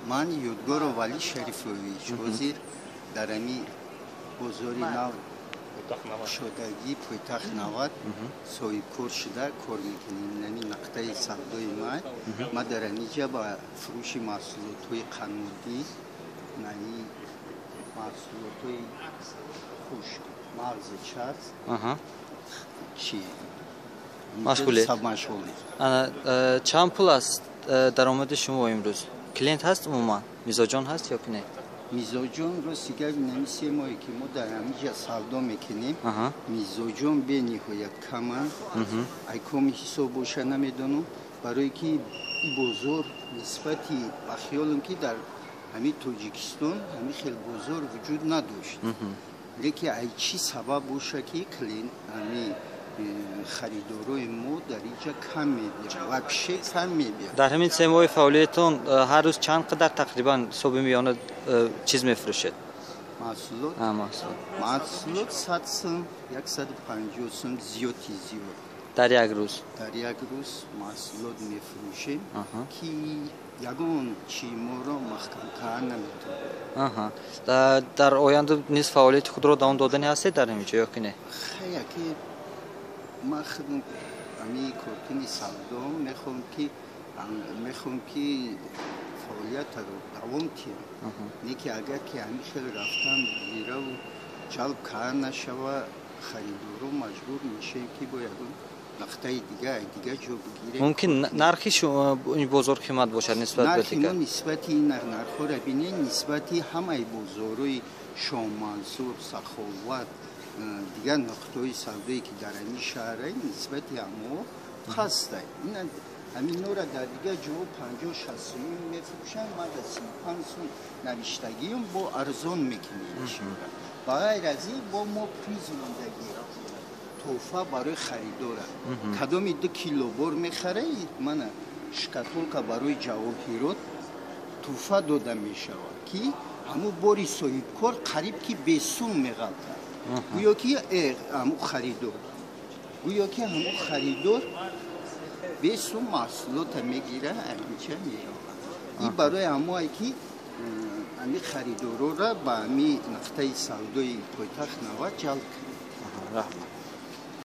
من یادگار ولی شریفویچ حاضر در امی بزرگی نو شدگی پایتخت نواد صاحب کار شده کار میکنیم نمی نقطه سودای ما در اینجا با فروش محصولات های قنودی نمی محصولات های خشک مغز چرخ چی مشغوله سب مشغوله چند پول است درآمد شما امروز کلینت هست عموما میزاجان هست یا که نه میزاجون رو سیگر نمیسی مایی که ما در همینجا سودا میکنیم میزاجون به نهایت کمان ایکامی حساب باشه نمیدونم برای که بزرگ نسبتی بخیالم که در همین تاجیکستان همین خیلی بزرگ وجود نداشت لیکن ای چی سبب باشه که کلین همین خریدارای ما در اینجا کم میبینیم وابشه کم میبینیم در همین 3 ماه فعالیتتون هر روز چند قدر تقریبا صبح میانه چیز میفروشید محصولات 100 سم 150 سم زیاد در یک روز محصولات میفروشیم که یگان چی ما را محکم کردن نمیتونه در آینده نیز فعالیت خود را دوام دادنی هستید در اینجا یا که نه خیلی که ما خودم امی کارتونی سودا میخوام که فعالیت رو دوام تیم نه که اگر که همین خیلی رفتن زیره و جلب کار نشوه خریدارو مجبور میشه که باید نقطه دیگه جا بگیره ممکن نرخی شما بزرگ قیمت باشد نسبت به دیگر نرخی نسبتی نرخ را بینه نسبتی همه بزرگی شام منصور سخاوت دیگر نقطه‌های سودایی که در این شهره نسبتی همو هسته همین نورا در دیگه جو 50-60 میفروشن ما در 35 نوشتگیم با ارزان میکنیم بغیر از این با ما پریز موندگی توفه برای خریداره کدامی 2 کیلو بار میخره من شکاتولکا برای جواهرات توفه داده میشود که همو باری صاحب کار قریب که 20 سوم میغلطه گویا که همو خریدار 20 سوم محصولات میگیره اینجا میروند این برای همو که همین خریدارو را به همین نقطه سودای پایتخت نواد جلب کنه